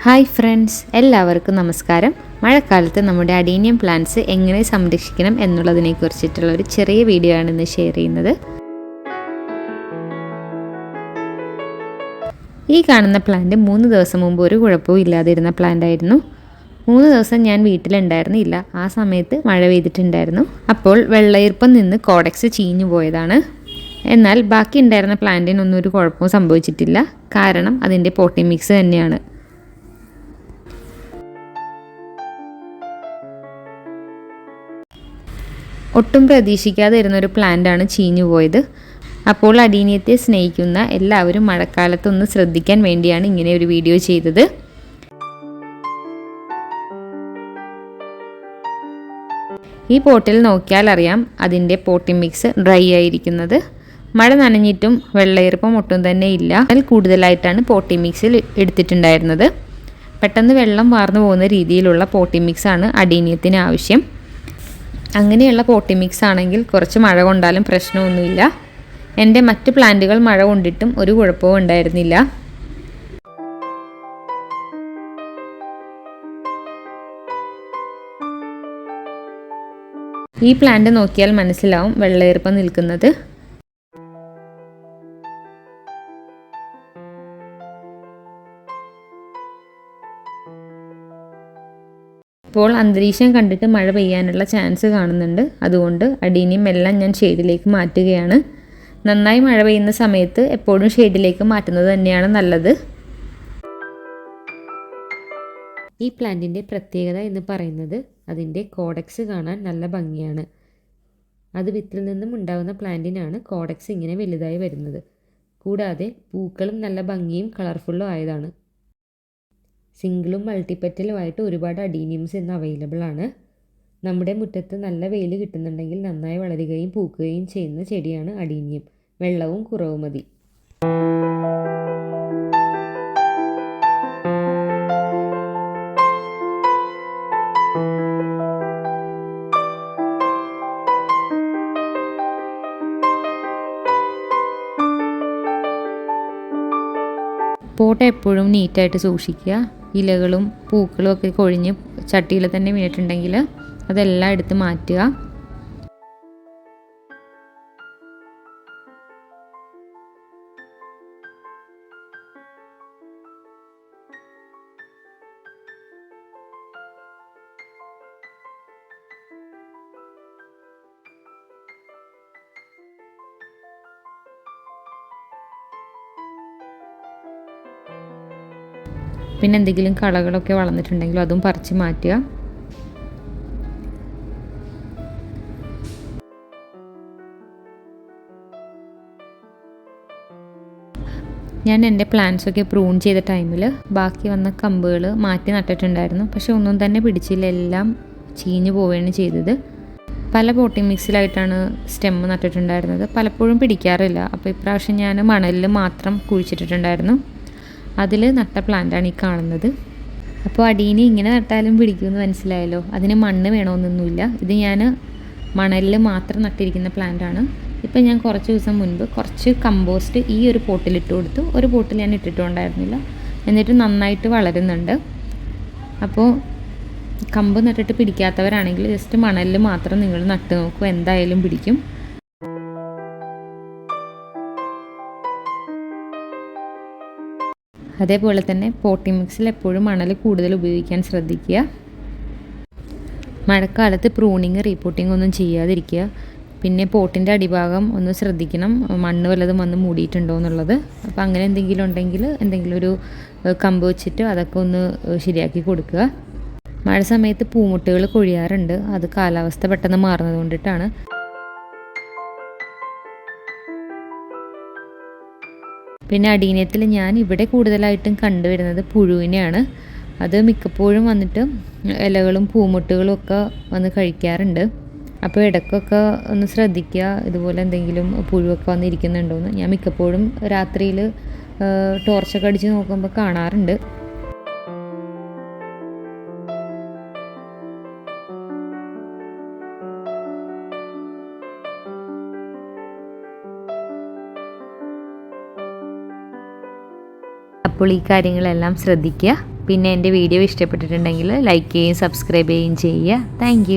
Hi friends, എല്ലാവർക്കും നമസ്കാരം. മഴക്കാലത്ത് നമ്മുടെ അഡീനിയം പ്ലാന്റ്സ് എങ്ങനെ സംരക്ഷിക്കണം എന്നുള്ളതിനെക്കുറിച്ചിട്ടുള്ള ഒരു ചെറിയ വീഡിയോ ആണ് ഇന്ന് ഷെയർ ചെയ്യുന്നത്. ഈ കാണുന്ന പ്ലാന്റ് 3 ദിവസം മുമ്പ് ഒരു കുഴപ്പവും ഇല്ലാതിരുന്ന പ്ലാന്റ് ആയിരുന്നു. 3 ദിവസം ഞാൻ വീട്ടിലുണ്ടായിരുന്നില്ല. ആ സമയത്ത് മഴ പെയ്തിട്ടുണ്ടായിരുന്നു. അപ്പോൾ വെള്ളയീർപ്പം നിന്ന് കോഡെക്സ് ചീഞ്ഞു പോയതാണ്. എന്നാൽ ബാക്കി ഉണ്ടായിരുന്ന പ്ലാന്റിനൊന്നും ഒരു കുഴപ്പവും സംഭവിച്ചിട്ടില്ല. കാരണം അതിൻ്റെ പോട്ടിംഗ് മിക്സ് തന്നെയാണ്. ഒട്ടും പ്രതീക്ഷിക്കാതെ ഇരുന്നൊരു പ്ലാന്റാണ് ചീഞ്ഞു പോയത്. അപ്പോൾ അഡീനിയത്തെ സ്നേഹിക്കുന്ന എല്ലാവരും മഴക്കാലത്തൊന്ന് ശ്രദ്ധിക്കാൻ വേണ്ടിയാണ് ഇങ്ങനെ ഒരു വീഡിയോ ചെയ്തത്. ഈ പോട്ടിൽ നോക്കിയാൽ അറിയാം അതിൻ്റെ പോട്ടിംഗ് മിക്സ് ഡ്രൈ ആയിരിക്കുന്നത്. മഴ നനഞ്ഞിട്ടും വെള്ളയീർപ്പം ഒട്ടും തന്നെ ഇല്ല. അതിൽ കൂടുതലായിട്ടാണ് പോട്ടിംഗ് മിക്സിൽ എടുത്തിട്ടുണ്ടായിരുന്നത്. പെട്ടെന്ന് വെള്ളം വാർന്നു പോകുന്ന രീതിയിലുള്ള പോട്ടിംഗ് മിക്സാണ് അഡീനിയത്തിന് ആവശ്യം. അങ്ങനെയുള്ള പോട്ടിംഗ് മിക്സ് ആണെങ്കിൽ കുറച്ച് മഴ കൊണ്ടാലും പ്രശ്നമൊന്നുമില്ല. എൻ്റെ മറ്റ് പ്ലാന്റുകൾ മഴ കൊണ്ടിട്ടും ഒരു കുഴപ്പവും ഉണ്ടായിരുന്നില്ല. ഈ പ്ലാന്റ് നോക്കിയാൽ മനസ്സിലാവും വെള്ളയീർപ്പം നിൽക്കുന്നത്. ഇപ്പോൾ അന്തരീക്ഷം കണ്ടിട്ട് മഴ പെയ്യാനുള്ള ചാൻസ് കാണുന്നുണ്ട്. അതുകൊണ്ട് അഡീനിയം എല്ലാം ഞാൻ ഷെയ്ഡിലേക്ക് മാറ്റുകയാണ്. നന്നായി മഴ പെയ്യുന്ന സമയത്ത് എപ്പോഴും ഷെയ്ഡിലേക്ക് മാറ്റുന്നത് തന്നെയാണ് നല്ലത്. ഈ പ്ലാന്റിൻ്റെ പ്രത്യേകത എന്ന് പറയുന്നത് അതിൻ്റെ കോഡെക്സ് കാണാൻ നല്ല ഭംഗിയാണ്. അത് വിത്തിൽ നിന്നും ഉണ്ടാകുന്ന പ്ലാന്റിനാണ് കോഡെക്സ് ഇങ്ങനെ വലുതായി വരുന്നത്. കൂടാതെ പൂക്കളും നല്ല ഭംഗിയും കളർഫുള്ളും ആയതാണ്. സിംഗിളും മൾട്ടിപ്പറ്റലുമായിട്ട് ഒരുപാട് അഡീനിയംസ് ഇന്ന് അവൈലബിൾ ആണ്. നമ്മുടെ മുറ്റത്ത് നല്ല വെയിൽ കിട്ടുന്നുണ്ടെങ്കിൽ നന്നായി വളരുകയും പൂക്കുകയും ചെയ്യുന്ന ചെടിയാണ് അഡീനിയം. വെള്ളവും കുറവ് മതി. പോട്ട് എപ്പോഴും നീറ്റായിട്ട് സൂക്ഷിക്കുക. ഇലകളും പൂക്കളും ഒക്കെ കൊഴിഞ്ഞ് ചട്ടിയിൽ തന്നെ വീണിട്ടുണ്ടെങ്കിൽ അതെല്ലാം എടുത്ത് മാറ്റുക. പിന്നെ എന്തെങ്കിലും കളകളൊക്കെ വളർന്നിട്ടുണ്ടെങ്കിൽ അതും പറിച്ച് മാറ്റുക. ഞാൻ എൻ്റെ പ്ലാന്റ്സൊക്കെ പ്രൂൺ ചെയ്ത ടൈമിൽ ബാക്കി വന്ന കമ്പുകൾ മാറ്റി നട്ടിട്ടുണ്ടായിരുന്നു. പക്ഷെ ഒന്നും തന്നെ പിടിച്ചില്ല, എല്ലാം ചീഞ്ഞു പോവുകയാണ് ചെയ്തത്. പല പോട്ടിംഗ് മിക്സിലായിട്ടാണ് സ്റ്റെമ്മ് നട്ടിട്ടുണ്ടായിരുന്നത്. പലപ്പോഴും പിടിക്കാറില്ല. അപ്പോൾ ഇപ്രാവശ്യം ഞാൻ മണലിൽ മാത്രം കുഴിച്ചിട്ടിട്ടുണ്ടായിരുന്നു. അതിൽ നട്ട പ്ലാന്റാണ് ഈ കാണുന്നത്. അപ്പോൾ അടീനി ഇങ്ങനെ നട്ടാലും പിടിക്കുമെന്ന് മനസ്സിലായല്ലോ. അതിന് മണ്ണ് വേണമെന്നൊന്നുമില്ല. ഇത് ഞാൻ മണലിൽ മാത്രം നട്ടിരിക്കുന്ന പ്ലാന്റാണ്. ഇപ്പം ഞാൻ കുറച്ച് ദിവസം മുൻപ് കുറച്ച് കമ്പോസ്റ്റ് ഈ ഒരു പോട്ടിലിട്ട് കൊടുത്തു. ഒരു പോട്ടിൽ ഞാൻ ഇട്ടിട്ടുണ്ടായിരുന്നില്ല. എന്നിട്ട് നന്നായിട്ട് വളരുന്നുണ്ട്. അപ്പോൾ കമ്പ് നട്ടിട്ട് പിടിക്കാത്തവരാണെങ്കിൽ ജസ്റ്റ് മണലിൽ മാത്രം നിങ്ങൾ നട്ട് നോക്കൂ, എന്തായാലും പിടിക്കും. അതേപോലെ തന്നെ പോട്ടിംഗ് മിക്സിൽ എപ്പോഴും മണൽ കൂടുതൽ ഉപയോഗിക്കാൻ ശ്രദ്ധിക്കുക. മഴക്കാലത്ത് പ്രൂണിങ് റീപോട്ടിങ് ഒന്നും ചെയ്യാതിരിക്കുക. പിന്നെ പോട്ടിൻ്റെ അടിഭാഗം ഒന്ന് ശ്രദ്ധിക്കണം, മണ്ണ് വല്ലതും വന്ന് മൂടിയിട്ടുണ്ടോ എന്നുള്ളത്. അപ്പോൾ അങ്ങനെ എന്തെങ്കിലും ഉണ്ടെങ്കിൽ എന്തെങ്കിലും ഒരു കമ്പ് വെച്ചിട്ട് അതൊക്കെ ഒന്ന് ശരിയാക്കി കൊടുക്കുക. മഴ സമയത്ത് പൂമുട്ടുകൾ കൊഴിയാറുണ്ട്. അത് കാലാവസ്ഥ പെട്ടെന്ന് മാറുന്നത് കൊണ്ടിട്ടാണ്. പിന്നെ അഡീനിയത്തിൽ ഞാൻ ഇവിടെ കൂടുതലായിട്ടും കണ്ടുവരുന്നത് പുഴുവിനെയാണ്. അത് മിക്കപ്പോഴും വന്നിട്ട് ഇലകളും പൂമുട്ടുകളും ഒക്കെ വന്ന് കഴിക്കാറുണ്ട്. അപ്പോൾ ഇടയ്ക്കൊക്കെ ഒന്ന് ശ്രദ്ധിക്കുക, ഇതുപോലെ എന്തെങ്കിലും പുഴുവൊക്കെ വന്നിരിക്കുന്നുണ്ടോയെന്ന്. ഞാൻ മിക്കപ്പോഴും രാത്രിയിൽ ടോർച്ചൊക്കെ അടിച്ച് നോക്കുമ്പോൾ കാണാറുണ്ട്. അപ്പോൾ ഈ കാര്യങ്ങളെല്ലാം ശ്രദ്ധിക്കുക. പിന്നെ എൻ്റെ വീഡിയോ ഇഷ്ടപ്പെട്ടിട്ടുണ്ടെങ്കിൽ ലൈക്ക് ചെയ്യുകയും സബ്സ്ക്രൈബ് ചെയ്യുകയും ചെയ്യുക. താങ്ക്